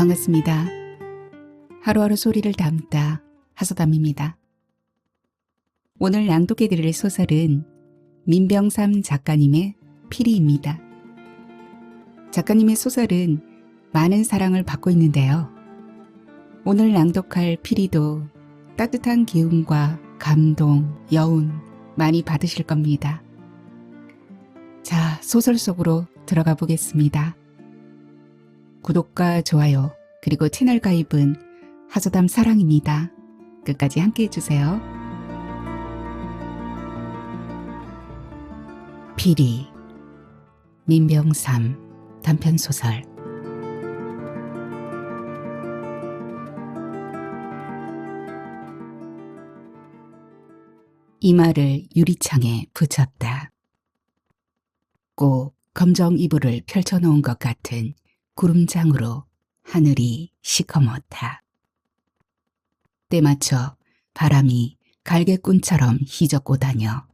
반갑습니다. 하루하루 소리를 담다 하소담입니다. 오늘 낭독해드릴 소설은 민병삼 작가님의 피리입니다. 작가님의 소설은 많은 사랑을 받고 있는데요. 오늘 낭독할 피리도 따뜻한 기운과 감동, 여운 많이 받으실 겁니다. 자, 소설 속으로 들어가 보겠습니다. 구독과 좋아요 그리고 채널 가입은 하소담 사랑입니다. 끝까지 함께 해주세요. 피리, 민병삼 단편소설. 이마를 유리창에 붙였다. 꼭 검정 이불을 펼쳐놓은 것 같은 구름장으로 하늘이 시커멓다. 때맞춰 바람이 갈개꾼처럼 휘젓고 다녀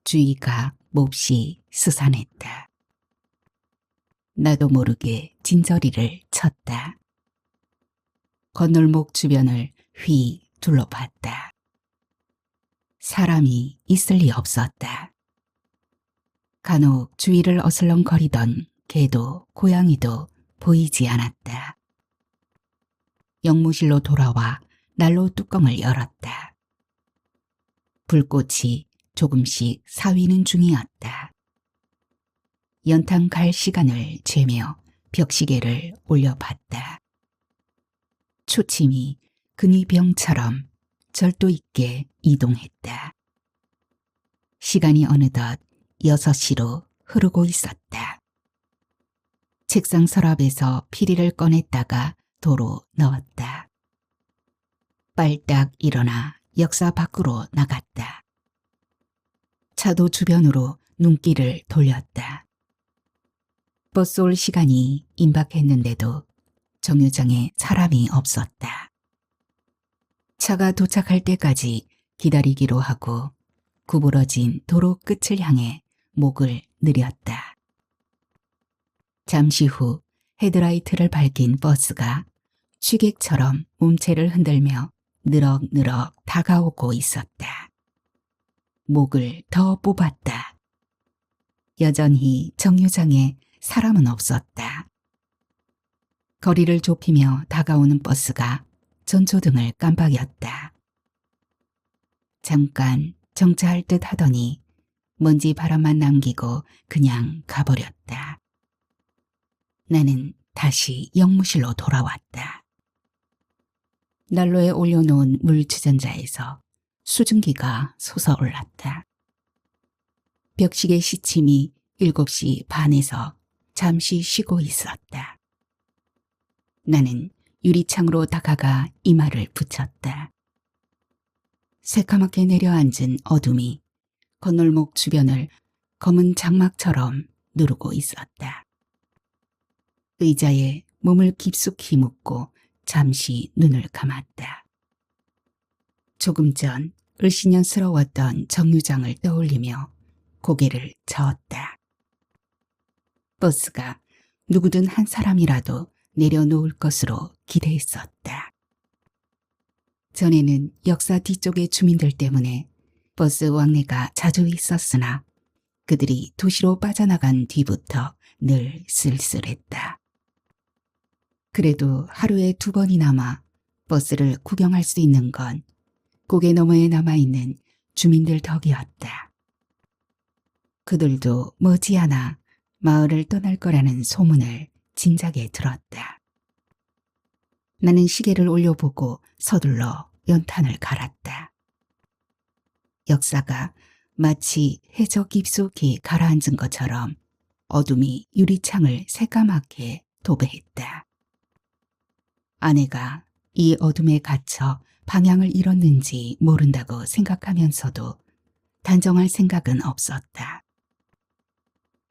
주위가 몹시 스산했다. 나도 모르게 진저리를 쳤다. 건널목 주변을 휘 둘러봤다. 사람이 있을 리 없었다. 간혹 주위를 어슬렁거리던 개도 고양이도 보이지 않았다. 영무실로 돌아와 난로 뚜껑을 열었다. 불꽃이 조금씩 사위는 중이었다. 연탄 갈 시간을 재며 벽시계를 올려봤다. 초침이 근위병처럼 절도 있게 이동했다. 시간이 어느덧 6시로 흐르고 있었다. 책상 서랍에서 피리를 꺼냈다가 도로 넣었다. 빨딱 일어나 역사 밖으로 나갔다. 차도 주변으로 눈길을 돌렸다. 버스 올 시간이 임박했는데도 정류장에 사람이 없었다. 차가 도착할 때까지 기다리기로 하고 구부러진 도로 끝을 향해 목을 느렸다. 잠시 후 헤드라이트를 밝힌 버스가 취객처럼 몸체를 흔들며 느럭느럭 다가오고 있었다. 목을 더 뽑았다. 여전히 정류장에 사람은 없었다. 거리를 좁히며 다가오는 버스가 전초등을 깜빡였다. 잠깐 정차할 듯 하더니 먼지 바람만 남기고 그냥 가버렸다. 나는 다시 영무실로 돌아왔다. 난로에 올려놓은 물주전자에서 수증기가 솟아올랐다. 벽시계 시침이 7시 반에서 잠시 쉬고 있었다. 나는 유리창으로 다가가 이마를 붙였다. 새카맣게 내려앉은 어둠이 건널목 주변을 검은 장막처럼 누르고 있었다. 의자에 몸을 깊숙이 묻고 잠시 눈을 감았다. 조금 전 을씨년스러웠던 정류장을 떠올리며 고개를 저었다. 버스가 누구든 한 사람이라도 내려놓을 것으로 기대했었다. 전에는 역사 뒤쪽의 주민들 때문에 버스 왕래가 자주 있었으나 그들이 도시로 빠져나간 뒤부터 늘 쓸쓸했다. 그래도 하루에 2번이나마 버스를 구경할 수 있는 건 고개 너머에 남아있는 주민들 덕이었다. 그들도 머지않아 마을을 떠날 거라는 소문을 진작에 들었다. 나는 시계를 올려보고 서둘러 연탄을 갈았다. 역사가 마치 해저 깊숙이 가라앉은 것처럼 어둠이 유리창을 새까맣게 도배했다. 아내가 이 어둠에 갇혀 방향을 잃었는지 모른다고 생각하면서도 단정할 생각은 없었다.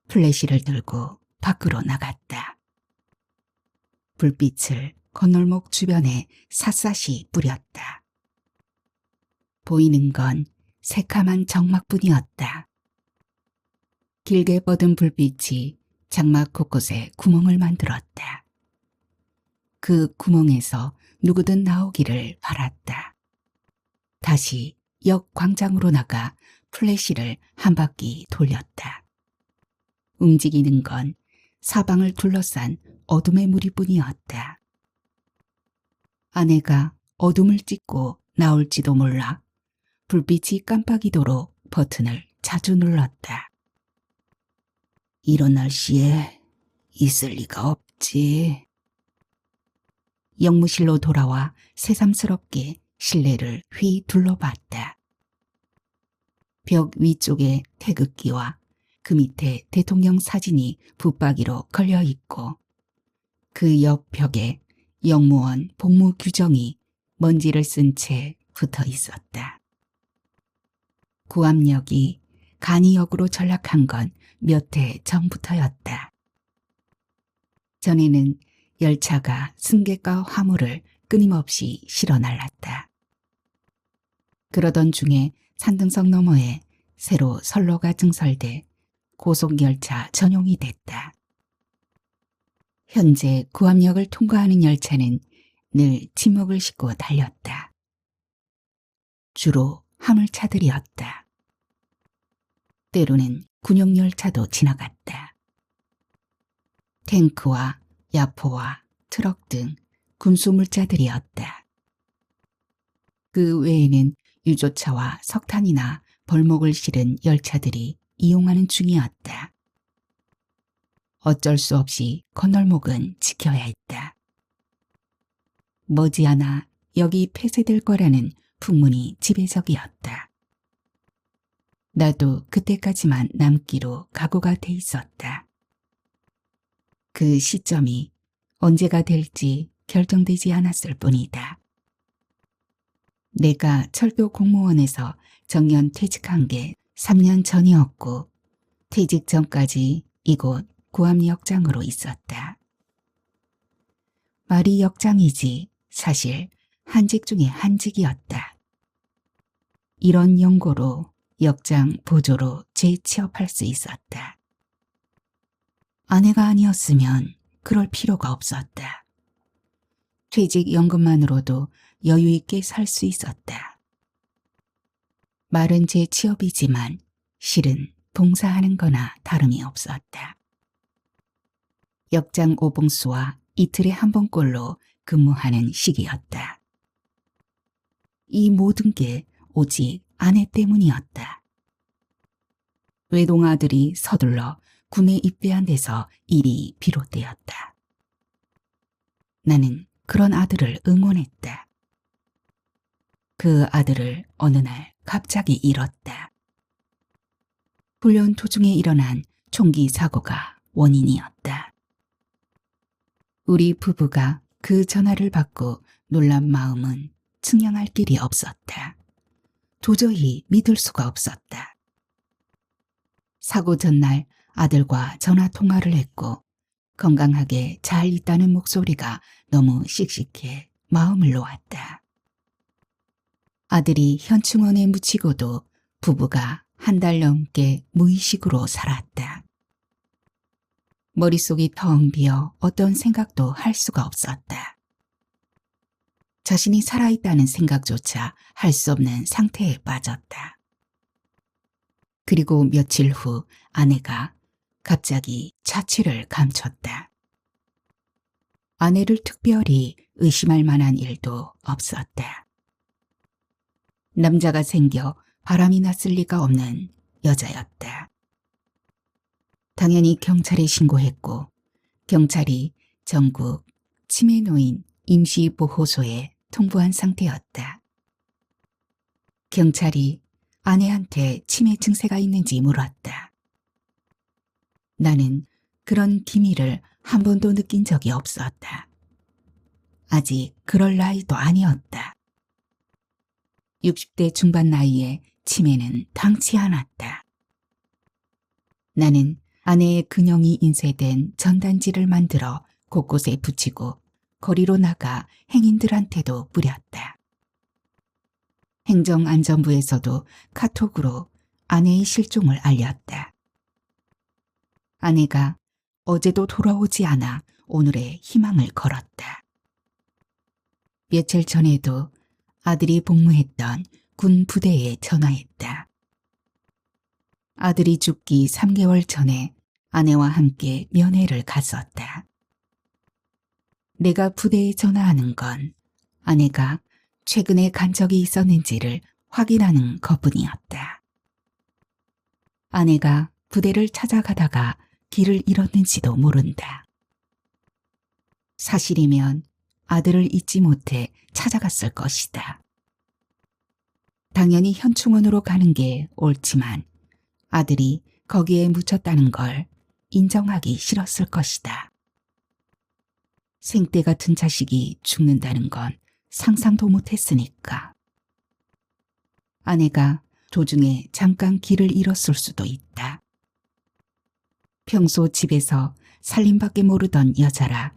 플래시를 들고 밖으로 나갔다. 불빛을 건널목 주변에 샅샅이 뿌렸다. 보이는 건 새카만 정막뿐이었다. 길게 뻗은 불빛이 장막 곳곳에 구멍을 만들었다. 그 구멍에서 누구든 나오기를 바랐다. 다시 역 광장으로 나가 플래시를 한 바퀴 돌렸다. 움직이는 건 사방을 둘러싼 어둠의 무리뿐이었다. 아내가 어둠을 찢고 나올지도 몰라 불빛이 깜빡이도록 버튼을 자주 눌렀다. 이런 날씨에 있을 리가 없지. 영무실로 돌아와 새삼스럽게 실내를 휘 둘러봤다. 벽 위쪽에 태극기와 그 밑에 대통령 사진이 붙박이로 걸려 있고 그 옆 벽에 영무원 복무 규정이 먼지를 쓴 채 붙어 있었다. 구암역이 간이역으로 전락한 건 몇 해 전부터였다. 전에는 열차가 승객과 화물을 끊임없이 실어 날랐다. 그러던 중에 산등석 너머에 새로 선로가 증설돼 고속열차 전용이 됐다. 현재 구암역을 통과하는 열차는 늘 침묵을 싣고 달렸다. 주로 화물차들이었다. 때로는 군용열차도 지나갔다. 탱크와 야포와 트럭 등 군수물자들이었다. 그 외에는 유조차와 석탄이나 벌목을 실은 열차들이 이용하는 중이었다. 어쩔 수 없이 건널목은 지켜야 했다. 머지않아 여기 폐쇄될 거라는 풍문이 지배적이었다. 나도 그때까지만 남기로 각오가 돼 있었다. 그 시점이 언제가 될지 결정되지 않았을 뿐이다. 내가 철도 공무원에서 정년 퇴직한 게 3년 전이었고 퇴직 전까지 이곳 구암역장으로 있었다. 말이 역장이지 사실 한직 중에 한직이었다. 이런 연고로 역장 보조로 재취업할 수 있었다. 아내가 아니었으면 그럴 필요가 없었다. 퇴직연금만으로도 여유 있게 살 수 있었다. 말은 제 취업이지만 실은 봉사하는 거나 다름이 없었다. 역장 오봉수와 이틀에 한 번꼴로 근무하는 시기였다. 이 모든 게 오직 아내 때문이었다. 외동아들이 서둘러 군에 입대한 데서 일이 비롯되었다. 나는 그런 아들을 응원했다. 그 아들을 어느 날 갑자기 잃었다. 훈련 도중에 일어난 총기 사고가 원인이었다. 우리 부부가 그 전화를 받고 놀란 마음은 측량할 길이 없었다. 도저히 믿을 수가 없었다. 사고 전날 아들과 전화 통화를 했고 건강하게 잘 있다는 목소리가 너무 씩씩해 마음을 놓았다. 아들이 현충원에 묻히고도 부부가 한 달 넘게 무의식으로 살았다. 머릿속이 텅 비어 어떤 생각도 할 수가 없었다. 자신이 살아있다는 생각조차 할 수 없는 상태에 빠졌다. 그리고 며칠 후 아내가 갑자기 자취를 감췄다. 아내를 특별히 의심할 만한 일도 없었다. 남자가 생겨 바람이 났을 리가 없는 여자였다. 당연히 경찰에 신고했고 경찰이 전국 치매노인 임시보호소에 통보한 상태였다. 경찰이 아내한테 치매 증세가 있는지 물었다. 나는 그런 기미를 한 번도 느낀 적이 없었다. 아직 그럴 나이도 아니었다. 60대 중반 나이에 치매는 당치 않았다. 나는 아내의 근형이 인쇄된 전단지를 만들어 곳곳에 붙이고 거리로 나가 행인들한테도 뿌렸다. 행정안전부에서도 카톡으로 아내의 실종을 알렸다. 아내가 어제도 돌아오지 않아 오늘의 희망을 걸었다. 며칠 전에도 아들이 복무했던 군 부대에 전화했다. 아들이 죽기 3개월 전에 아내와 함께 면회를 갔었다. 내가 부대에 전화하는 건 아내가 최근에 간 적이 있었는지를 확인하는 것뿐이었다. 아내가 부대를 찾아가다가 길을 잃었는지도 모른다. 사실이면 아들을 잊지 못해 찾아갔을 것이다. 당연히 현충원으로 가는 게 옳지만 아들이 거기에 묻혔다는 걸 인정하기 싫었을 것이다. 생때 같은 자식이 죽는다는 건 상상도 못했으니까. 아내가 도중에 잠깐 길을 잃었을 수도 있다. 평소 집에서 살림밖에 모르던 여자라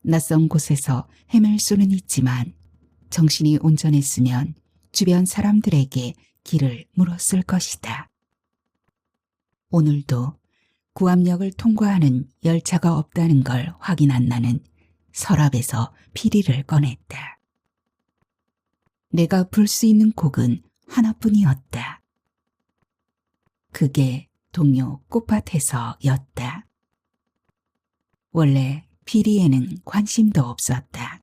낯선 곳에서 헤맬 수는 있지만 정신이 온전했으면 주변 사람들에게 길을 물었을 것이다. 오늘도 구암역을 통과하는 열차가 없다는 걸 확인한 나는 서랍에서 피리를 꺼냈다. 내가 불 수 있는 곡은 하나뿐이었다. 그게 동료 꽃밭에서였다. 원래 피리에는 관심도 없었다.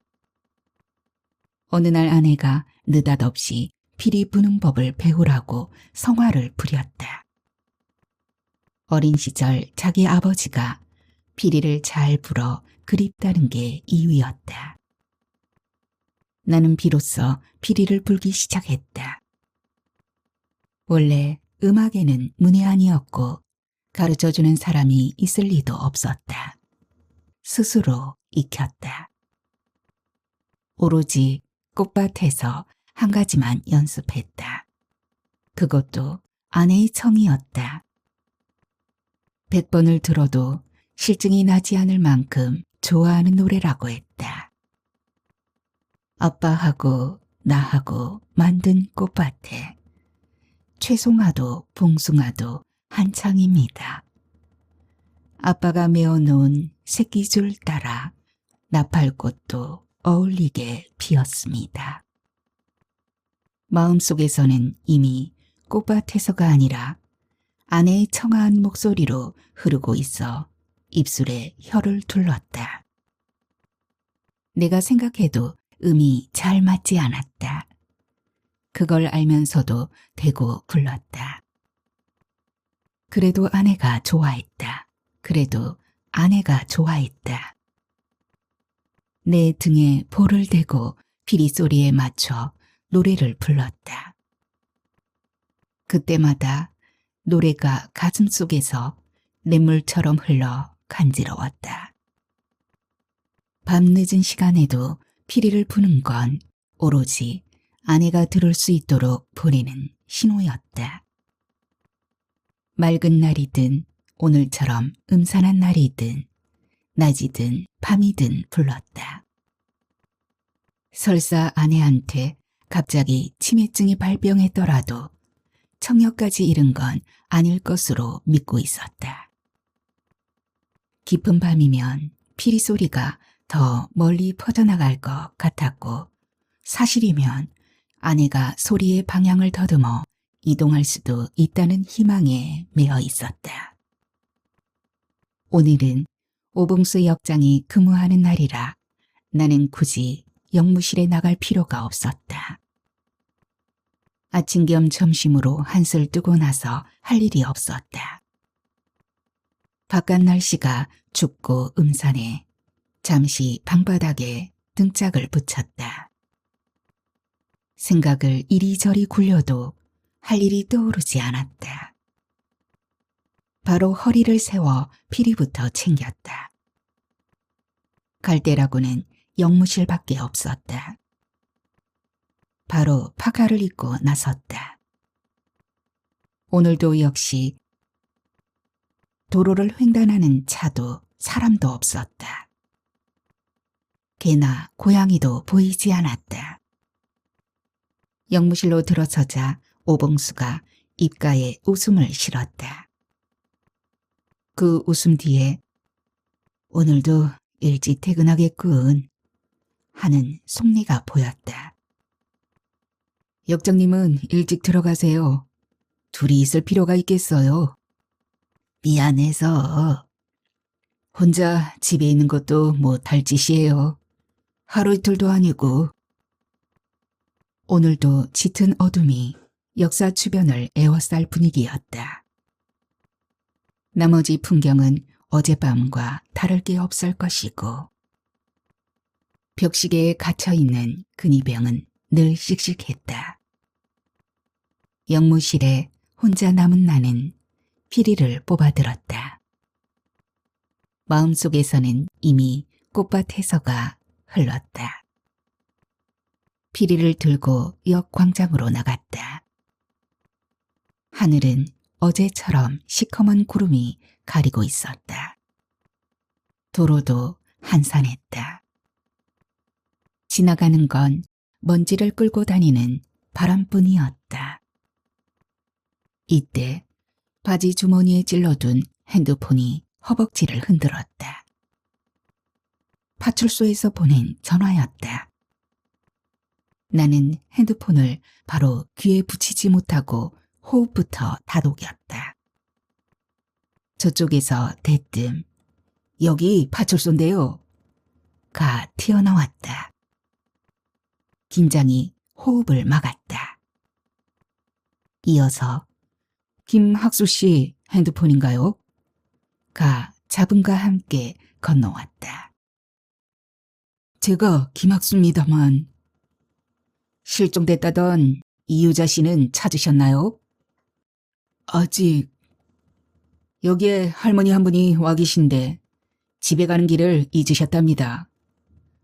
어느 날 아내가 느닷없이 피리 부는 법을 배우라고 성화를 부렸다. 어린 시절 자기 아버지가 피리를 잘 불어 그립다는 게 이유였다. 나는 비로소 피리를 불기 시작했다. 원래 음악에는 문외한이었고 가르쳐주는 사람이 있을 리도 없었다. 스스로 익혔다. 오로지 꽃밭에서 한 가지만 연습했다. 그것도 아내의 청이었다. 100번을 들어도 실증이 나지 않을 만큼 좋아하는 노래라고 했다. 아빠하고 나하고 만든 꽃밭에 최송화도 봉숭아도 한창입니다. 아빠가 메어놓은 새끼줄 따라 나팔꽃도 어울리게 피었습니다. 마음속에서는 이미 꽃밭에서가 아니라 아내의 청아한 목소리로 흐르고 있어 입술에 혀를 둘렀다. 내가 생각해도 음이 잘 맞지 않았다. 그걸 알면서도 대고 불렀다. 그래도 아내가 좋아했다. 그래도 아내가 좋아했다. 내 등에 볼을 대고 피리 소리에 맞춰 노래를 불렀다. 그때마다 노래가 가슴속에서 냇물처럼 흘러 간지러웠다. 밤늦은 시간에도 피리를 부는 건 오로지 아내가 들을 수 있도록 보내는 신호였다. 맑은 날이든 오늘처럼 음산한 날이든 낮이든 밤이든 불렀다. 설사 아내한테 갑자기 치매증이 발병했더라도 청력까지 잃은 건 아닐 것으로 믿고 있었다. 깊은 밤이면 피리 소리가 더 멀리 퍼져나갈 것 같았고 사실이면 아내가 소리의 방향을 더듬어 이동할 수도 있다는 희망에 매여 있었다. 오늘은 오봉수 역장이 근무하는 날이라 나는 굳이 역무실에 나갈 필요가 없었다. 아침 겸 점심으로 한술 뜨고 나서 할 일이 없었다. 바깥 날씨가 춥고 음산해 잠시 방바닥에 등짝을 붙였다. 생각을 이리저리 굴려도 할 일이 떠오르지 않았다. 바로 허리를 세워 피리부터 챙겼다. 갈대라고는 역무실밖에 없었다. 바로 파카를 입고 나섰다. 오늘도 역시 도로를 횡단하는 차도 사람도 없었다. 개나 고양이도 보이지 않았다. 역무실로 들어서자 오봉수가 입가에 웃음을 실었다. 그 웃음 뒤에 오늘도 일찍 퇴근하겠군 하는 속내가 보였다. 역장님은 일찍 들어가세요. 둘이 있을 필요가 있겠어요. 미안해서. 혼자 집에 있는 것도 못할 짓이에요. 하루 이틀도 아니고. 오늘도 짙은 어둠이 역사 주변을 에워쌀 분위기였다. 나머지 풍경은 어젯밤과 다를 게 없을 것이고 벽시계에 갇혀있는 근위병은 늘 씩씩했다. 영무실에 혼자 남은 나는 피리를 뽑아들었다. 마음속에서는 이미 꽃밭 해서가 흘렀다. 피리를 들고 역 광장으로 나갔다. 하늘은 어제처럼 시커먼 구름이 가리고 있었다. 도로도 한산했다. 지나가는 건 먼지를 끌고 다니는 바람뿐이었다. 이때 바지 주머니에 찔러둔 핸드폰이 허벅지를 흔들었다. 파출소에서 보낸 전화였다. 나는 핸드폰을 바로 귀에 붙이지 못하고 호흡부터 다독였다. 저쪽에서 대뜸 여기 파출소인데요. 가 튀어나왔다. 긴장이 호흡을 막았다. 이어서 김학수 씨 핸드폰인가요? 가 잡음과 함께 건너왔다. 제가 김학수입니다만. 실종됐다던 이유자 씨는 찾으셨나요? 아직. 여기에 할머니 한 분이 와 계신데 집에 가는 길을 잊으셨답니다.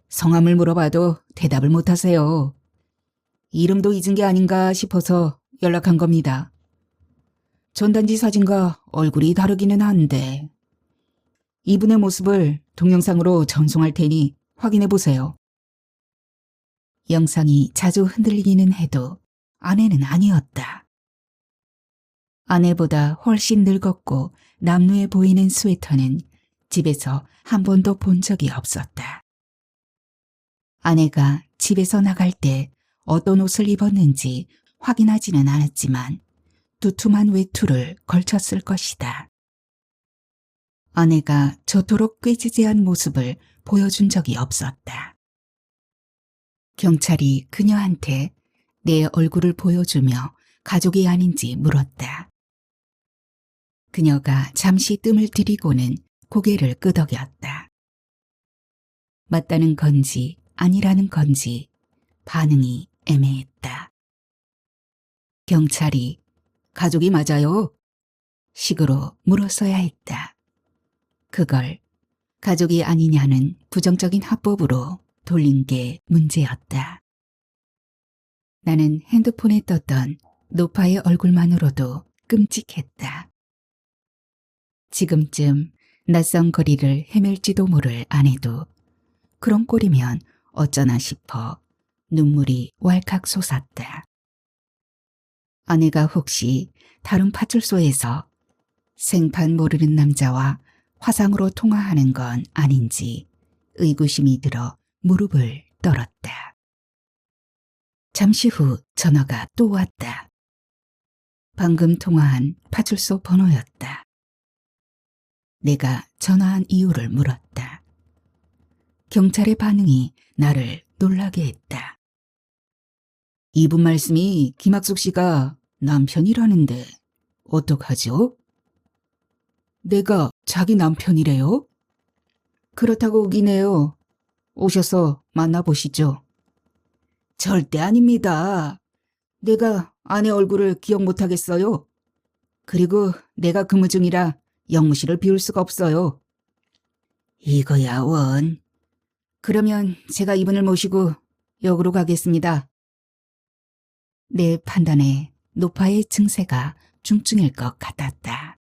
성함을 물어봐도 대답을 못하세요. 이름도 잊은 게 아닌가 싶어서 연락한 겁니다. 전단지 사진과 얼굴이 다르기는 한데 이분의 모습을 동영상으로 전송할 테니 확인해 보세요. 영상이 자주 흔들리기는 해도 아내는 아니었다. 아내보다 훨씬 늙었고 남루해 보이는 스웨터는 집에서 한 번도 본 적이 없었다. 아내가 집에서 나갈 때 어떤 옷을 입었는지 확인하지는 않았지만 두툼한 외투를 걸쳤을 것이다. 아내가 저토록 꾀지지한 모습을 보여준 적이 없었다. 경찰이 그녀한테 내 얼굴을 보여주며 가족이 아닌지 물었다. 그녀가 잠시 뜸을 들이고는 고개를 끄덕였다. 맞다는 건지 아니라는 건지 반응이 애매했다. 경찰이 가족이 맞아요? 식으로 물었어야 했다. 그걸 가족이 아니냐는 부정적인 화법으로 돌린 게 문제였다. 나는 핸드폰에 떴던 노파의 얼굴만으로도 끔찍했다. 지금쯤 낯선 거리를 헤맬지도 모를 아내도 그런 꼴이면 어쩌나 싶어 눈물이 왈칵 솟았다. 아내가 혹시 다른 파출소에서 생판 모르는 남자와 화상으로 통화하는 건 아닌지 의구심이 들어 무릎을 떨었다. 잠시 후 전화가 또 왔다. 방금 통화한 파출소 번호였다. 내가 전화한 이유를 물었다. 경찰의 반응이 나를 놀라게 했다. 이분 말씀이 김학숙 씨가 남편이라는데 어떡하죠? 내가 자기 남편이래요? 그렇다고 우기네요. 오셔서 만나보시죠. 절대 아닙니다. 내가 아내 얼굴을 기억 못하겠어요. 그리고 내가 근무 중이라 영무실을 비울 수가 없어요. 이거야 원. 그러면 제가 이분을 모시고 역으로 가겠습니다. 내 판단에 노파의 증세가 중증일 것 같았다.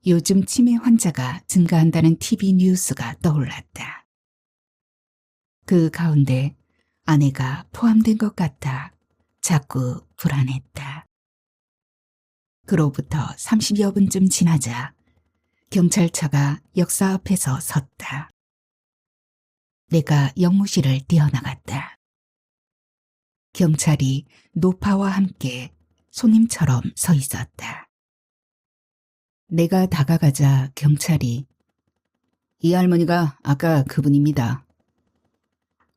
요즘 치매 환자가 증가한다는 TV 뉴스가 떠올랐다. 그 가운데 아내가 포함된 것 같아 자꾸 불안했다. 그로부터 30여 분쯤 지나자 경찰차가 역사 앞에서 섰다. 내가 영무실을 뛰어나갔다. 경찰이 노파와 함께 손님처럼 서 있었다. 내가 다가가자 경찰이 이 할머니가 아까 그분입니다.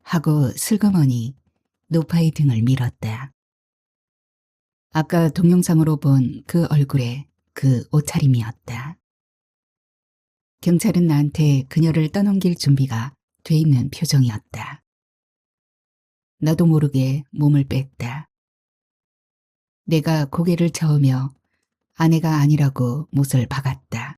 하고 슬그머니 노파의 등을 밀었다. 아까 동영상으로 본 그 얼굴에 그 옷차림이었다. 경찰은 나한테 그녀를 떠넘길 준비가 돼 있는 표정이었다. 나도 모르게 몸을 뺐다. 내가 고개를 저으며 아내가 아니라고 못을 박았다.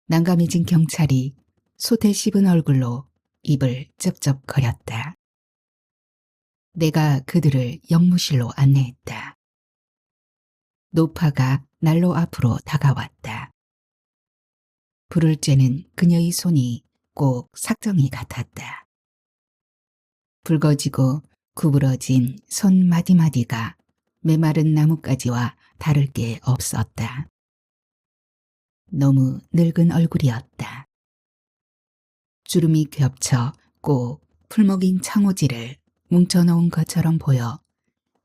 난감해진 경찰이 솥에 씹은 얼굴로 입을 쩍쩍거렸다. 내가 그들을 영무실로 안내했다. 노파가 난로 앞으로 다가왔다. 불을 쬐는 그녀의 손이 꼭 삭정이 같았다. 붉어지고 구부러진 손 마디마디가 메마른 나뭇가지와 다를 게 없었다. 너무 늙은 얼굴이었다. 주름이 겹쳐 꼭 풀먹인 창호지를 뭉쳐놓은 것처럼 보여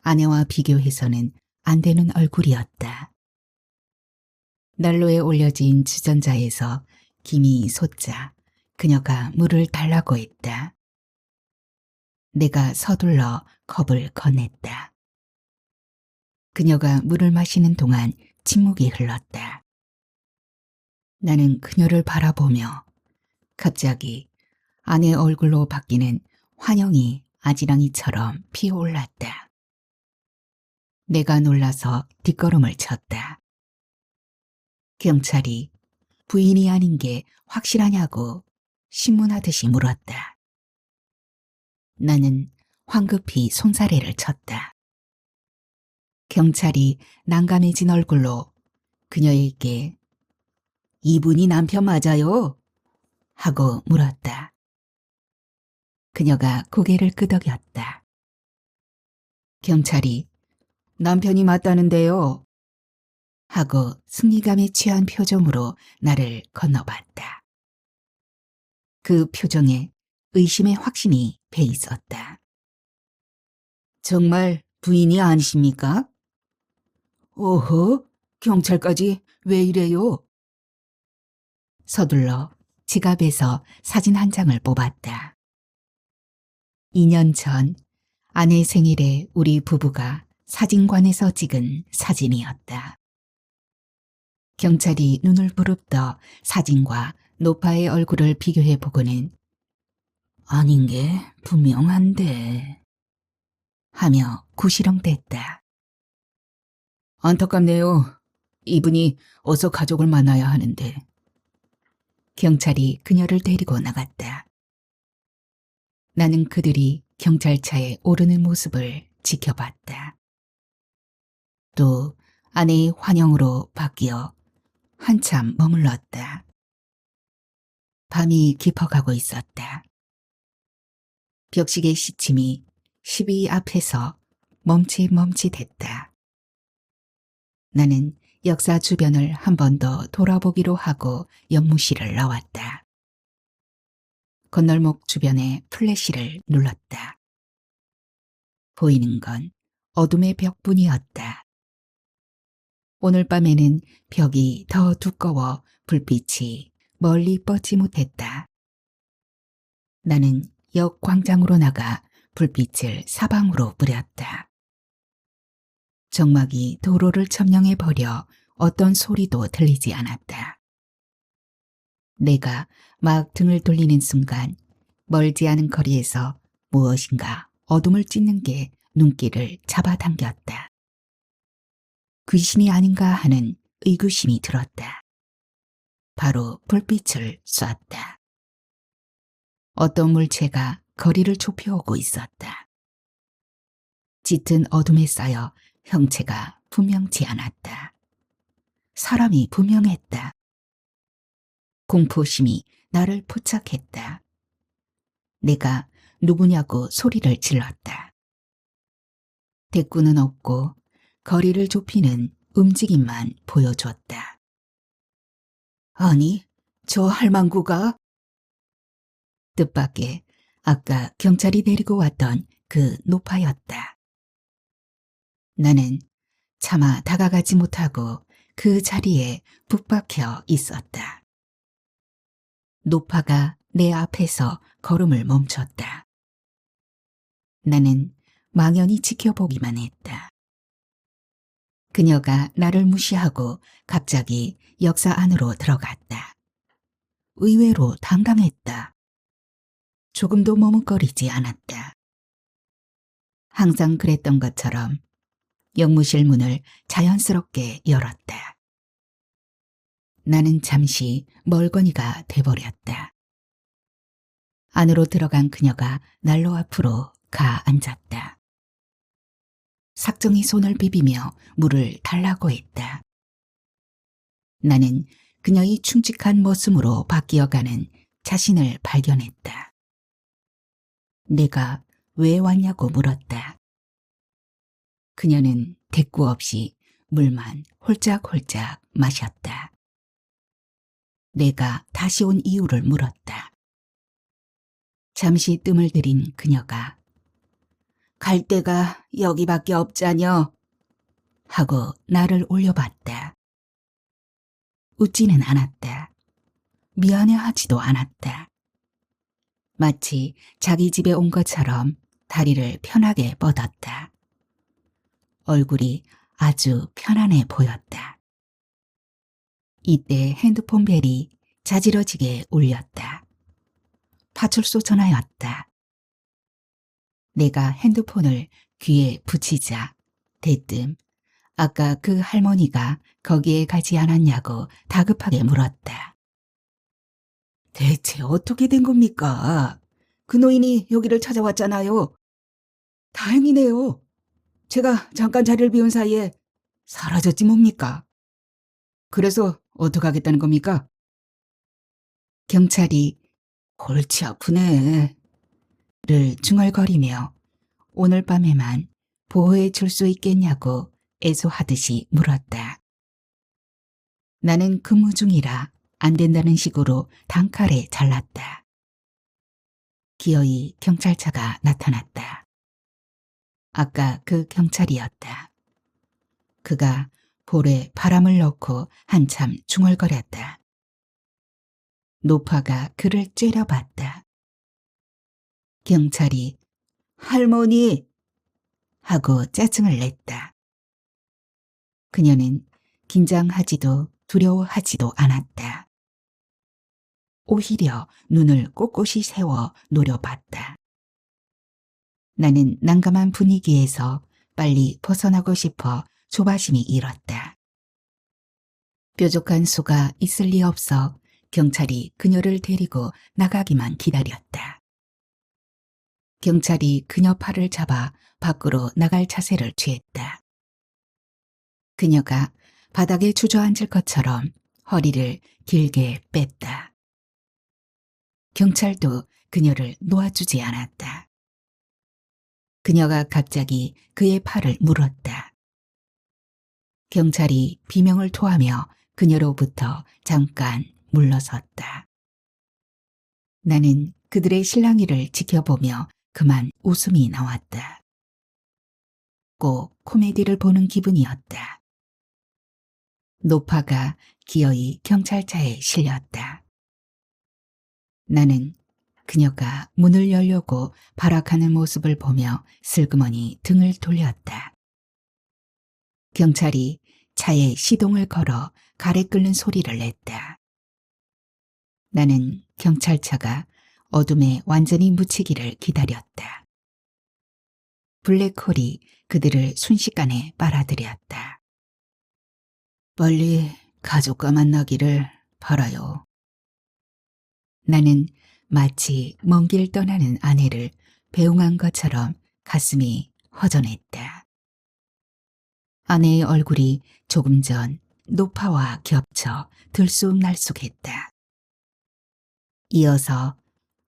아내와 비교해서는 안 되는 얼굴이었다. 난로에 올려진 주전자에서 김이 솟자 그녀가 물을 달라고 했다. 내가 서둘러 컵을 건넸다. 그녀가 물을 마시는 동안 침묵이 흘렀다. 나는 그녀를 바라보며 갑자기 아내 얼굴로 바뀌는 환영이 아지랑이처럼 피어올랐다. 내가 놀라서 뒷걸음을 쳤다. 경찰이 부인이 아닌 게 확실하냐고 신문하듯이 물었다. 나는 황급히 손사래를 쳤다. 경찰이 난감해진 얼굴로 그녀에게 이분이 남편 맞아요? 하고 물었다. 그녀가 고개를 끄덕였다. 경찰이 남편이 맞다는데요. 하고 승리감에 취한 표정으로 나를 건너봤다. 그 표정에 의심의 확신이 배 있었다. 정말 부인이 아니십니까? 오호, 경찰까지 왜 이래요? 서둘러 지갑에서 사진 한 장을 뽑았다. 2년 전 아내 생일에 우리 부부가 사진관에서 찍은 사진이었다. 경찰이 눈을 부릅떠 사진과 노파의 얼굴을 비교해 보고는 아닌 게 분명한데 하며 구시렁댔다. 안타깝네요. 이분이 어서 가족을 만나야 하는데. 경찰이 그녀를 데리고 나갔다. 나는 그들이 경찰차에 오르는 모습을 지켜봤다. 또 아내의 환영으로 바뀌어 한참 머물렀다. 밤이 깊어가고 있었다. 벽시계 시침이 12 앞에서 멈칫멈칫했다. 나는 역사 주변을 한 번 더 돌아보기로 하고 연무실을 나왔다. 건널목 주변에 플래시를 눌렀다. 보이는 건 어둠의 벽뿐이었다. 오늘 밤에는 벽이 더 두꺼워 불빛이 멀리 뻗지 못했다. 나는 역 광장으로 나가 불빛을 사방으로 뿌렸다. 정막이 도로를 점령해버려 어떤 소리도 들리지 않았다. 내가 막 등을 돌리는 순간 멀지 않은 거리에서 무엇인가 어둠을 찢는 게 눈길을 잡아당겼다. 귀신이 아닌가 하는 의구심이 들었다. 바로 불빛을 쐈다. 어떤 물체가 거리를 좁혀오고 있었다. 짙은 어둠에 쌓여 형체가 분명치 않았다. 사람이 분명했다. 공포심이 나를 포착했다. 내가 누구냐고 소리를 질렀다. 대꾸는 없고 거리를 좁히는 움직임만 보여줬다. 아니, 저 할망구가 뜻밖의 아까 경찰이 데리고 왔던 그 노파였다. 나는 차마 다가가지 못하고 그 자리에 북박혀 있었다. 노파가 내 앞에서 걸음을 멈췄다. 나는 망연히 지켜보기만 했다. 그녀가 나를 무시하고 갑자기 역사 안으로 들어갔다. 의외로 당당했다. 조금도 머뭇거리지 않았다. 항상 그랬던 것처럼 영무실 문을 자연스럽게 열었다. 나는 잠시 멀거니가 돼버렸다. 안으로 들어간 그녀가 난로 앞으로 가 앉았다. 삭정이 손을 비비며 물을 달라고 했다. 나는 그녀의 충직한 모습으로 바뀌어가는 자신을 발견했다. 내가 왜 왔냐고 물었다. 그녀는 대꾸 없이 물만 홀짝홀짝 마셨다. 내가 다시 온 이유를 물었다. 잠시 뜸을 들인 그녀가 갈 데가 여기밖에 없자녀 하고 나를 올려봤다. 웃지는 않았다. 미안해하지도 않았다. 마치 자기 집에 온 것처럼 다리를 편하게 뻗었다. 얼굴이 아주 편안해 보였다. 이때 핸드폰 벨이 자지러지게 울렸다. 파출소 전화였다. 내가 핸드폰을 귀에 붙이자 대뜸 아까 그 할머니가 거기에 가지 않았냐고 다급하게 물었다. 대체 어떻게 된 겁니까? 그 노인이 여기를 찾아왔잖아요. 다행이네요. 제가 잠깐 자리를 비운 사이에 사라졌지 뭡니까? 그래서 어떡하겠다는 겁니까? 경찰이 골치 아프네 를 중얼거리며 오늘 밤에만 보호해 줄 수 있겠냐고 애소하듯이 물었다. 나는 근무 중이라 안 된다는 식으로 단칼에 잘랐다. 기어이 경찰차가 나타났다. 아까 그 경찰이었다. 그가 볼에 바람을 넣고 한참 중얼거렸다. 노파가 그를 째려봤다. 경찰이 할머니 하고 짜증을 냈다. 그녀는 긴장하지도 두려워하지도 않았다. 오히려 눈을 꼿꼿이 세워 노려봤다. 나는 난감한 분위기에서 빨리 벗어나고 싶어 조바심이 일었다. 뾰족한 수가 있을 리 없어 경찰이 그녀를 데리고 나가기만 기다렸다. 경찰이 그녀 팔을 잡아 밖으로 나갈 자세를 취했다. 그녀가 바닥에 주저앉을 것처럼 허리를 길게 뺐다. 경찰도 그녀를 놓아주지 않았다. 그녀가 갑자기 그의 팔을 물었다. 경찰이 비명을 토하며 그녀로부터 잠깐 물러섰다. 나는 그들의 실랑이를 지켜보며 그만 웃음이 나왔다. 꼭 코미디를 보는 기분이었다. 노파가 기어이 경찰차에 실렸다. 나는 그녀가 문을 열려고 발악하는 모습을 보며 슬그머니 등을 돌렸다. 경찰이 차에 시동을 걸어 가래 끓는 소리를 냈다. 나는 경찰차가 어둠에 완전히 묻히기를 기다렸다. 블랙홀이 그들을 순식간에 빨아들였다. 빨리 가족과 만나기를 바라요. 나는 마치 먼 길 떠나는 아내를 배웅한 것처럼 가슴이 허전했다. 아내의 얼굴이 조금 전 노파와 겹쳐 들쑥날쑥했다. 이어서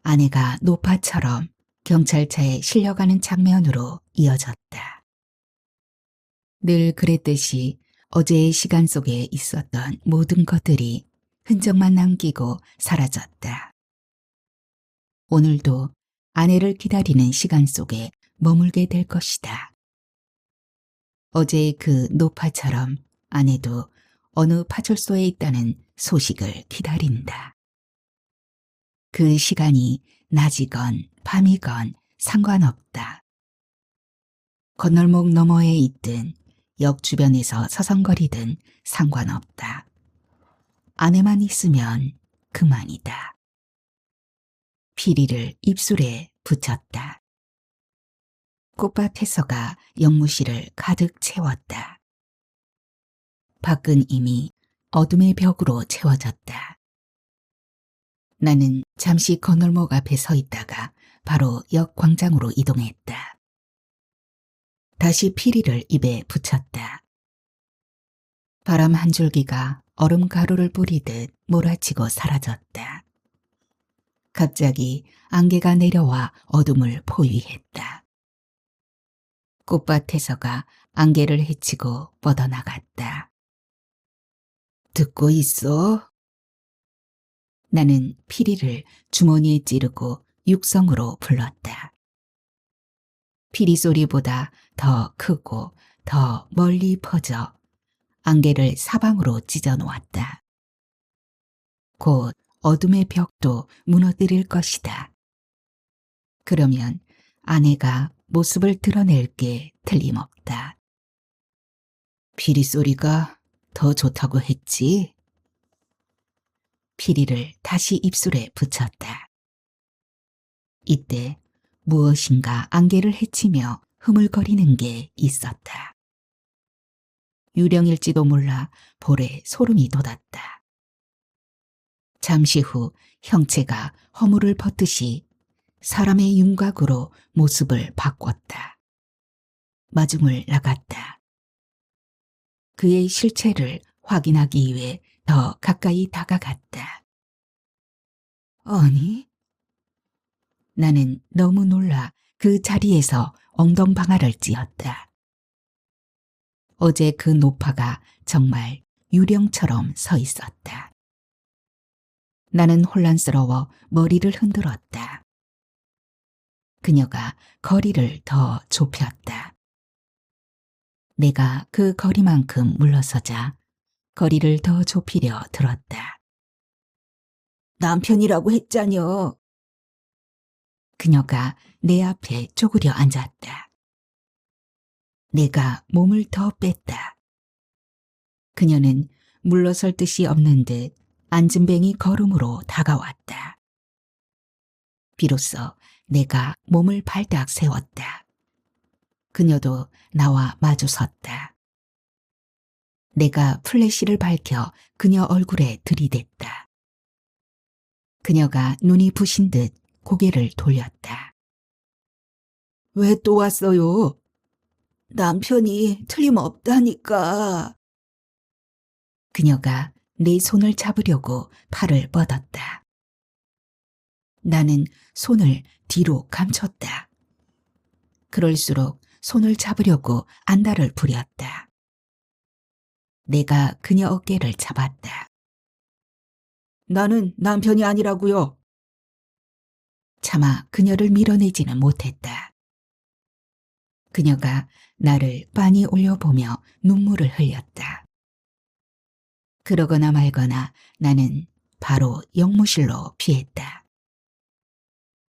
아내가 노파처럼 경찰차에 실려가는 장면으로 이어졌다. 늘 그랬듯이 어제의 시간 속에 있었던 모든 것들이 흔적만 남기고 사라졌다. 오늘도 아내를 기다리는 시간 속에 머물게 될 것이다. 어제의 그 노파처럼 아내도 어느 파출소에 있다는 소식을 기다린다. 그 시간이 낮이건 밤이건 상관없다. 건널목 너머에 있든 역 주변에서 서성거리든 상관없다. 아내만 있으면 그만이다. 피리를 입술에 붙였다. 꽃밭 해서가 영무실을 가득 채웠다. 밖은 이미 어둠의 벽으로 채워졌다. 나는 잠시 건널목 앞에 서 있다가 바로 역 광장으로 이동했다. 다시 피리를 입에 붙였다. 바람 한 줄기가 얼음 가루를 뿌리듯 몰아치고 사라졌다. 갑자기 안개가 내려와 어둠을 포위했다. 꽃밭에서가 안개를 헤치고 뻗어나갔다. 듣고 있어? 나는 피리를 주머니에 찌르고 육성으로 불렀다. 피리 소리보다 더 크고 더 멀리 퍼져 안개를 사방으로 찢어 놓았다. 곧 어둠의 벽도 무너뜨릴 것이다. 그러면 아내가 모습을 드러낼 게 틀림없다. 피리 소리가 더 좋다고 했지? 피리를 다시 입술에 붙였다. 이때 무엇인가 안개를 헤치며 흐물거리는 게 있었다. 유령일지도 몰라 볼에 소름이 돋았다. 잠시 후 형체가 허물을 벗듯이 사람의 윤곽으로 모습을 바꿨다. 마중을 나갔다. 그의 실체를 확인하기 위해 더 가까이 다가갔다. 아니? 나는 너무 놀라 그 자리에서 엉덩방아를 찧었다. 어제 그 노파가 정말 유령처럼 서 있었다. 나는 혼란스러워 머리를 흔들었다. 그녀가 거리를 더 좁혔다. 내가 그 거리만큼 물러서자 거리를 더 좁히려 들었다. 남편이라고 했자녀. 그녀가 내 앞에 쪼그려 앉았다. 내가 몸을 더 뺐다. 그녀는 물러설 뜻이 없는 듯 앉은뱅이 걸음으로 다가왔다. 비로소 내가 몸을 발딱 세웠다. 그녀도 나와 마주 섰다. 내가 플래시를 밝혀 그녀 얼굴에 들이댔다. 그녀가 눈이 부신 듯 고개를 돌렸다. 왜 또 왔어요? 남편이 틀림없다니까. 그녀가 내 손을 잡으려고 팔을 뻗었다. 나는 손을 뒤로 감췄다. 그럴수록 손을 잡으려고 안달을 부렸다. 내가 그녀 어깨를 잡았다. 나는 남편이 아니라고요. 차마 그녀를 밀어내지는 못했다. 그녀가 나를 빤히 올려보며 눈물을 흘렸다. 그러거나 말거나 나는 바로 영무실로 피했다.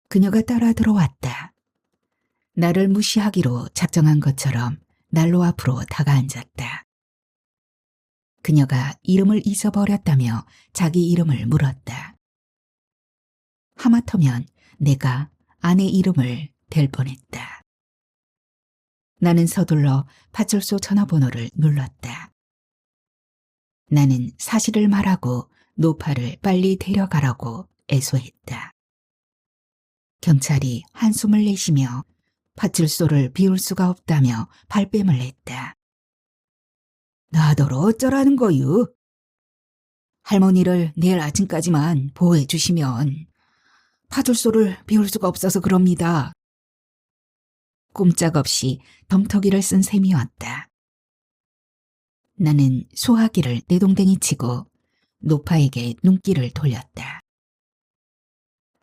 그녀가 따라 들어왔다. 나를 무시하기로 작정한 것처럼 난로 앞으로 다가앉았다. 그녀가 이름을 잊어버렸다며 자기 이름을 물었다. 하마터면 내가 아내 이름을 댈 뻔했다. 나는 서둘러 파출소 전화번호를 눌렀다. 나는 사실을 말하고 노파를 빨리 데려가라고 애소했다. 경찰이 한숨을 내쉬며 파출소를 비울 수가 없다며 발뺌을 했다. 나더러 어쩌라는 거유? 할머니를 내일 아침까지만 보호해 주시면 파출소를 비울 수가 없어서 그럽니다. 꼼짝없이 덤터기를 쓴 셈이었다. 나는 소화기를 내동댕이 치고 노파에게 눈길을 돌렸다.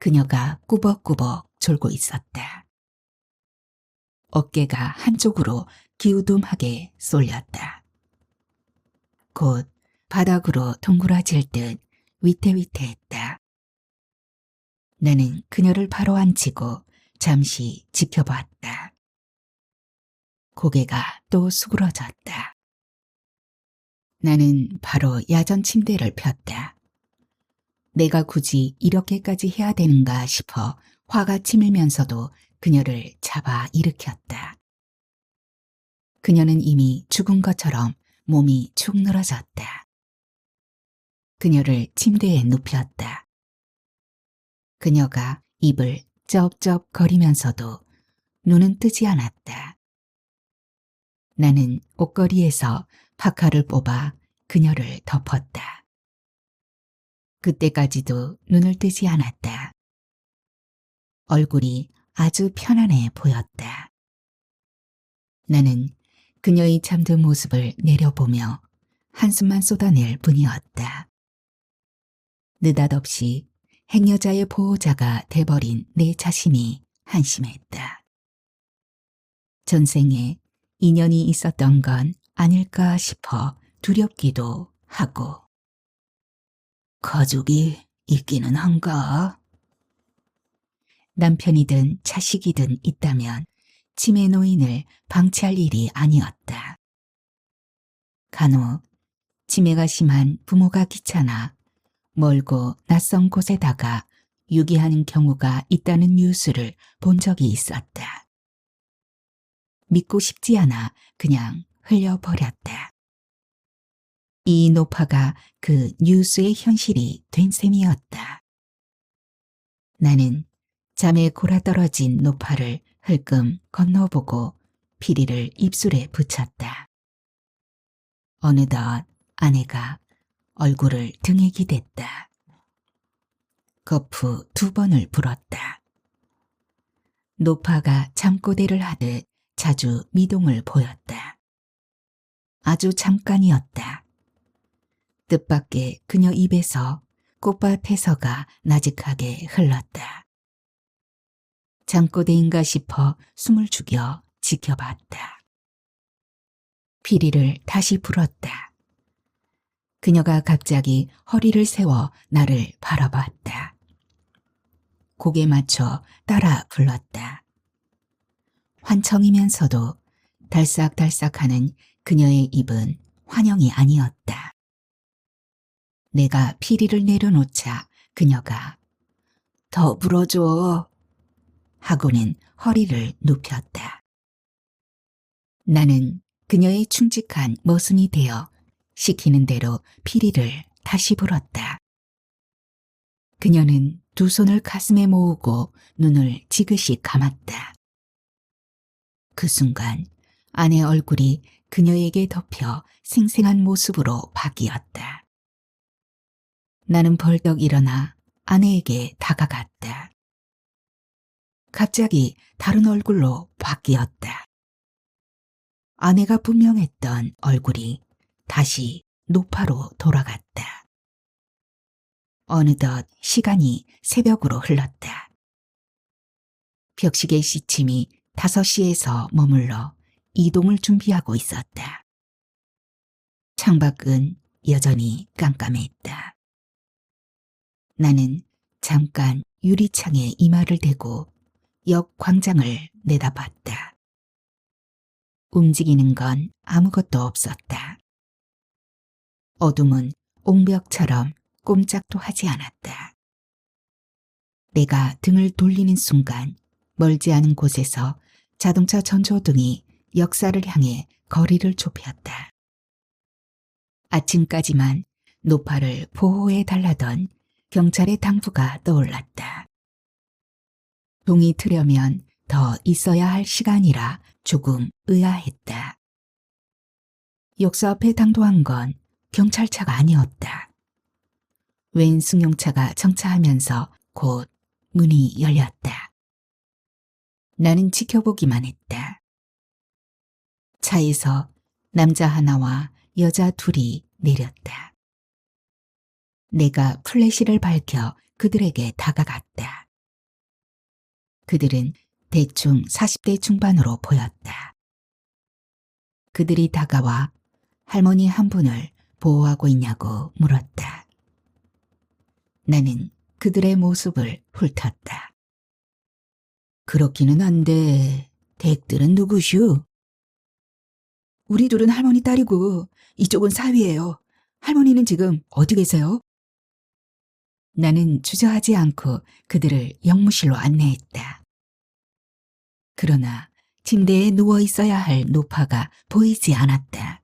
그녀가 꾸벅꾸벅 졸고 있었다. 어깨가 한쪽으로 기우둠하게 쏠렸다. 곧 바닥으로 동그라질 듯 위태위태했다. 나는 그녀를 바로 앉히고 잠시 지켜봤다. 고개가 또 수그러졌다. 나는 바로 야전 침대를 폈다. 내가 굳이 이렇게까지 해야 되는가 싶어 화가 치밀면서도 그녀를 잡아 일으켰다. 그녀는 이미 죽은 것처럼 몸이 축 늘어졌다. 그녀를 침대에 눕혔다. 그녀가 입을 쩝쩝 거리면서도 눈은 뜨지 않았다. 나는 옷걸이에서 파카를 뽑아 그녀를 덮었다. 그때까지도 눈을 뜨지 않았다. 얼굴이 아주 편안해 보였다. 나는 그녀의 잠든 모습을 내려보며 한숨만 쏟아낼 뿐이었다. 느닷없이 행여자의 보호자가 돼버린 내 자신이 한심했다. 전생에 인연이 있었던 건 아닐까 싶어 두렵기도 하고. 가족이 있기는 한가? 남편이든 자식이든 있다면 치매 노인을 방치할 일이 아니었다. 간혹 치매가 심한 부모가 귀찮아 멀고 낯선 곳에다가 유기하는 경우가 있다는 뉴스를 본 적이 있었다. 믿고 싶지 않아 그냥 흘려버렸다. 이 노파가 그 뉴스의 현실이 된 셈이었다. 나는 잠에 골아떨어진 노파를 흘끔 건너보고 피리를 입술에 붙였다. 어느덧 아내가 얼굴을 등에 기댔다. 거푸 2번을 불었다. 노파가 잠꼬대를 하듯 자주 미동을 보였다. 아주 잠깐이었다. 뜻밖의 그녀 입에서 꽃밭 해서가 나직하게 흘렀다. 잠꼬대인가 싶어 숨을 죽여 지켜봤다. 피리를 다시 불었다. 그녀가 갑자기 허리를 세워 나를 바라봤다. 고개 맞춰 따라 불렀다. 환청이면서도 달싹달싹하는 그녀의 입은 환영이 아니었다. 내가 피리를 내려놓자 그녀가 더 불어줘 하고는 허리를 눕혔다. 나는 그녀의 충직한 머슴이 되어 시키는 대로 피리를 다시 불었다. 그녀는 2 손을 가슴에 모으고 눈을 지그시 감았다. 그 순간 아내 얼굴이 그녀에게 덮여 생생한 모습으로 바뀌었다. 나는 벌떡 일어나 아내에게 다가갔다. 갑자기 다른 얼굴로 바뀌었다. 아내가 분명했던 얼굴이 다시 노파로 돌아갔다. 어느덧 시간이 새벽으로 흘렀다. 벽시계 시침이 5시에서 머물러 이동을 준비하고 있었다. 창밖은 여전히 깜깜했다. 나는 잠깐 유리창에 이마를 대고 역 광장을 내다봤다. 움직이는 건 아무것도 없었다. 어둠은 옹벽처럼 꼼짝도 하지 않았다. 내가 등을 돌리는 순간 멀지 않은 곳에서 자동차 전조등이 역사를 향해 거리를 좁혔다. 아침까지만 노파를 보호해 달라던 경찰의 당부가 떠올랐다. 동이 트려면 더 있어야 할 시간이라 조금 의아했다. 역사 앞에 당도한 건 경찰차가 아니었다. 웬 승용차가 정차하면서 곧 문이 열렸다. 나는 지켜보기만 했다. 차에서 남자 하나와 여자 2이 내렸다. 내가 플래시를 밝혀 그들에게 다가갔다. 그들은 대충 40대 중반으로 보였다. 그들이 다가와 할머니 한 분을 보호하고 있냐고 물었다. 나는 그들의 모습을 훑었다. 그렇기는 한데 댁들은 누구슈? 우리 둘은 할머니 딸이고 이쪽은 사위예요. 할머니는 지금 어디 계세요? 나는 주저하지 않고 그들을 영무실로 안내했다. 그러나 침대에 누워 있어야 할 노파가 보이지 않았다.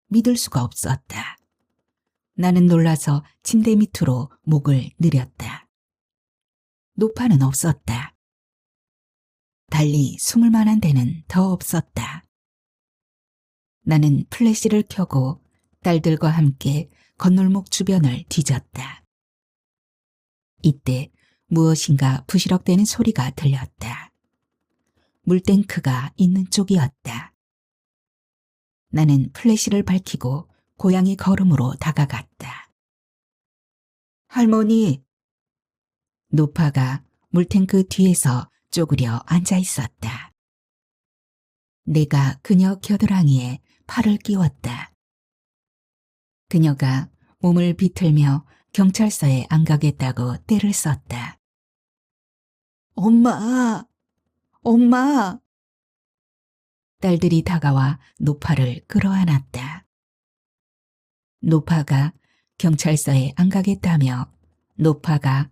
믿을 수가 없었다. 나는 놀라서 침대 밑으로 목을 느렸다. 노파는 없었다. 달리 숨을 만한 데는 더 없었다. 나는 플래시를 켜고 딸들과 함께 건널목 주변을 뒤졌다. 이때 무엇인가 부시럭대는 소리가 들렸다. 물탱크가 있는 쪽이었다. 나는 플래시를 밝히고 고양이 걸음으로 다가갔다. 할머니! 노파가 물탱크 뒤에서 쪼그려 앉아 있었다. 내가 그녀 겨드랑이에 팔을 끼웠다. 그녀가 몸을 비틀며 경찰서에 안 가겠다고 떼를 썼다. 엄마! 엄마! 딸들이 다가와 노파를 끌어안았다. 노파가 경찰서에 안 가겠다며 노파가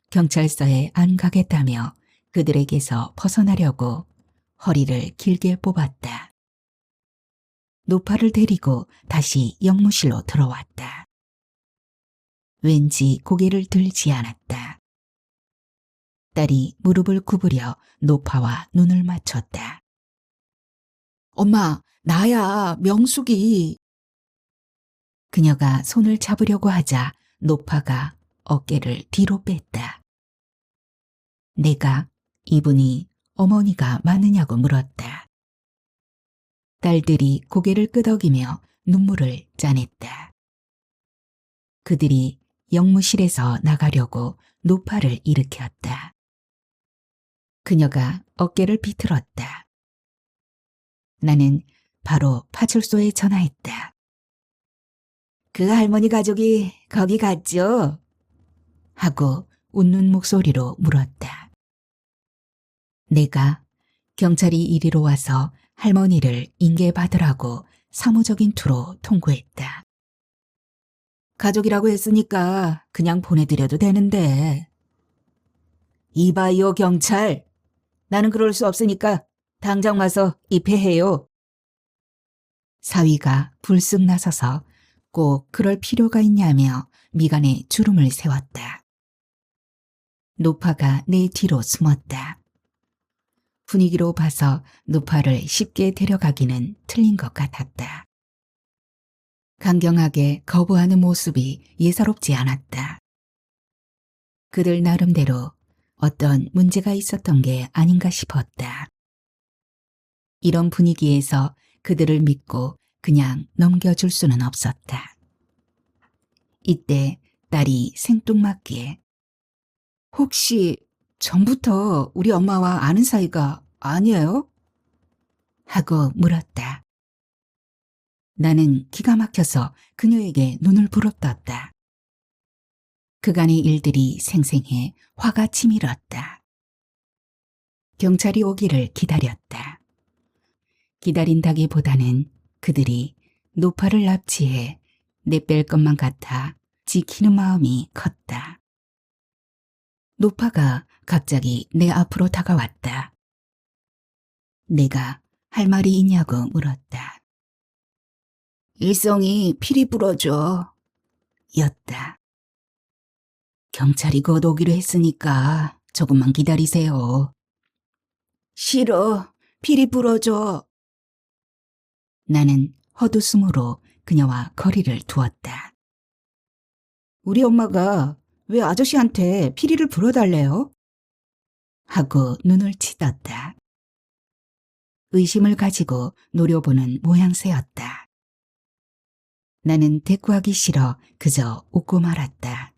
경찰서에 안 가겠다며 그들에게서 벗어나려고 허리를 길게 뽑았다. 노파를 데리고 다시 영무실로 들어왔다. 왠지 고개를 들지 않았다. 딸이 무릎을 구부려 노파와 눈을 맞췄다. 엄마, 나야, 명숙이. 그녀가 손을 잡으려고 하자 노파가 어깨를 뒤로 뺐다. 내가 이분이 어머니가 맞느냐고 물었다. 딸들이 고개를 끄덕이며 눈물을 짜냈다. 그들이 영무실에서 나가려고 노파를 일으켰다. 그녀가 어깨를 비틀었다. 나는 바로 파출소에 전화했다. 그 할머니 가족이 거기 갔죠? 하고 웃는 목소리로 물었다. 내가 경찰이 이리로 와서 할머니를 인계받으라고 사무적인 투로 통고했다. 가족이라고 했으니까 그냥 보내드려도 되는데. 이봐요, 경찰. 나는 그럴 수 없으니까 당장 와서 입회해요. 사위가 불쑥 나서서 꼭 그럴 필요가 있냐며 미간에 주름을 세웠다. 노파가 내 뒤로 숨었다. 분위기로 봐서 노파를 쉽게 데려가기는 틀린 것 같았다. 강경하게 거부하는 모습이 예사롭지 않았다. 그들 나름대로 어떤 문제가 있었던 게 아닌가 싶었다. 이런 분위기에서 그들을 믿고 그냥 넘겨줄 수는 없었다. 이때 딸이 생뚱맞게 혹시 전부터 우리 엄마와 아는 사이가 아니에요? 하고 물었다. 나는 기가 막혀서 그녀에게 눈을 부릅떴다. 그간의 일들이 생생해 화가 치밀었다. 경찰이 오기를 기다렸다. 기다린다기보다는 그들이 노파를 납치해 내뺄 것만 같아 지키는 마음이 컸다. 노파가 갑자기 내 앞으로 다가왔다. 내가 할 말이 있냐고 물었다. 일성이 피리 불어줘. 였다. 경찰이 곧 오기로 했으니까 조금만 기다리세요. 싫어. 피리 불어줘. 나는 헛웃음으로 그녀와 거리를 두었다. 우리 엄마가 왜 아저씨한테 피리를 불어달래요? 하고 눈을 치렀다. 의심을 가지고 노려보는 모양새였다. 나는 대꾸하기 싫어 그저 웃고 말았다.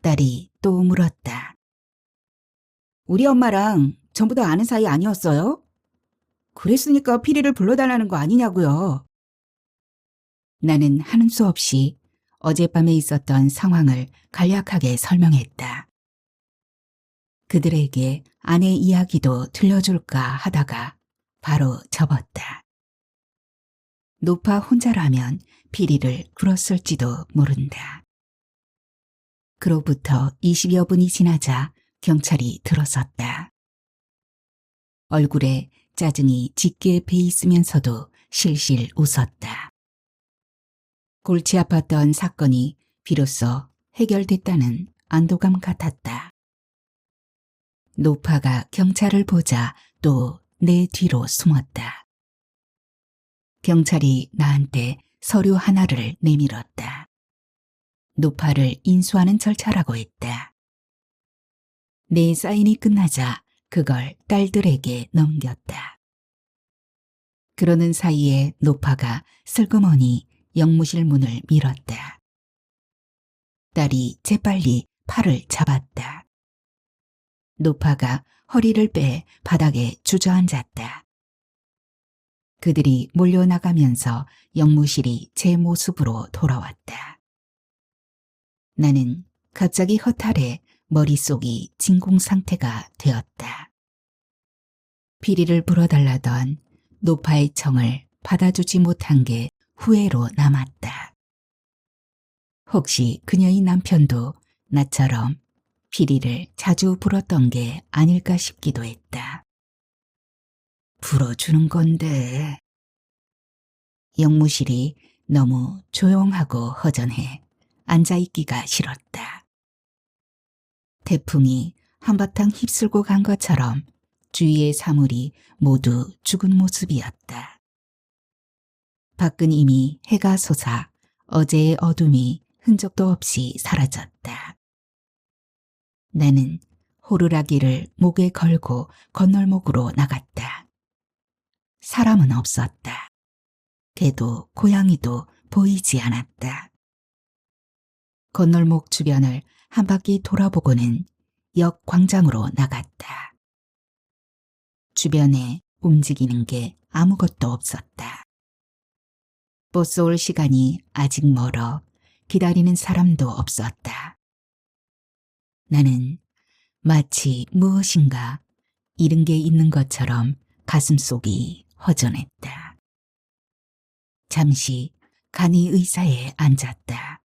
딸이 또 물었다. 우리 엄마랑 전부 다 아는 사이 아니었어요? 그랬으니까 피리를 불러달라는 거 아니냐고요. 나는 하는 수 없이 어젯밤에 있었던 상황을 간략하게 설명했다. 그들에게 아내 이야기도 들려줄까 하다가 바로 접었다. 노파 혼자라면 피리를 불었을지도 모른다. 그로부터 20여 분이 지나자 경찰이 들어섰다. 얼굴에 짜증이 짙게 배있으면서도 실실 웃었다. 골치 아팠던 사건이 비로소 해결됐다는 안도감 같았다. 노파가 경찰을 보자 또 내 뒤로 숨었다. 경찰이 나한테 서류 하나를 내밀었다. 노파를 인수하는 절차라고 했다. 내 사인이 끝나자 그걸 딸들에게 넘겼다. 그러는 사이에 노파가 슬그머니 영무실 문을 밀었다. 딸이 재빨리 팔을 잡았다. 노파가 허리를 빼 바닥에 주저앉았다. 그들이 몰려나가면서 영무실이 제 모습으로 돌아왔다. 나는 갑자기 허탈해 머릿속이 진공 상태가 되었다. 피리를 불어달라던 노파의 청을 받아주지 못한 게 후회로 남았다. 혹시 그녀의 남편도 나처럼 피리를 자주 불었던 게 아닐까 싶기도 했다. 불어주는 건데. 영무실이 너무 조용하고 허전해 앉아있기가 싫었다. 태풍이 한바탕 휩쓸고 간 것처럼 주위의 사물이 모두 죽은 모습이었다. 밖은 이미 해가 솟아 어제의 어둠이 흔적도 없이 사라졌다. 나는 호루라기를 목에 걸고 건널목으로 나갔다. 사람은 없었다. 개도 고양이도 보이지 않았다. 건널목 주변을 한 바퀴 돌아보고는 역 광장으로 나갔다. 주변에 움직이는 게 아무것도 없었다. 버스 올 시간이 아직 멀어 기다리는 사람도 없었다. 나는 마치 무엇인가 잃은 게 있는 것처럼 가슴속이 허전했다. 잠시 간이 의자에 앉았다.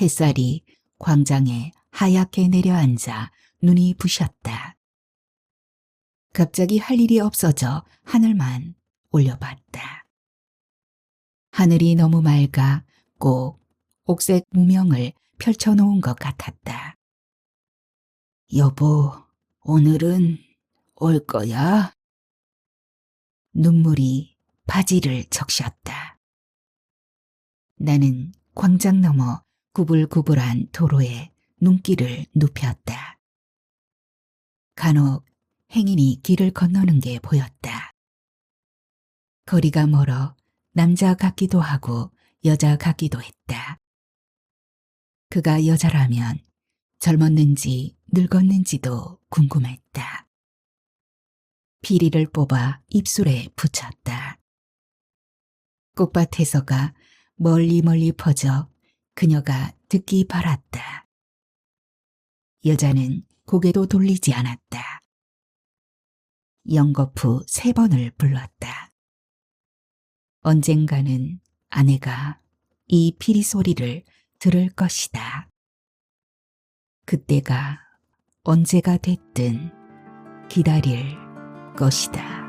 햇살이 광장에 하얗게 내려앉아 눈이 부셨다. 갑자기 할 일이 없어져 하늘만 올려봤다. 하늘이 너무 맑아 꼭 옥색 무명을 펼쳐놓은 것 같았다. 여보, 오늘은 올 거야? 눈물이 바지를 적셨다. 나는 광장 너머 구불구불한 도로에 눈길을 눕혔다. 간혹 행인이 길을 건너는 게 보였다. 거리가 멀어 남자 같기도 하고 여자 같기도 했다. 그가 여자라면 젊었는지 늙었는지도 궁금했다. 피리를 뽑아 입술에 붙였다. 꽃밭에서가 멀리 멀리 퍼져 그녀가 듣기 바랐다. 여자는 고개도 돌리지 않았다. 연거푸 3번을 불렀다. 언젠가는 아내가 이 피리 소리를 들을 것이다. 그때가 언제가 됐든 기다릴 것이다.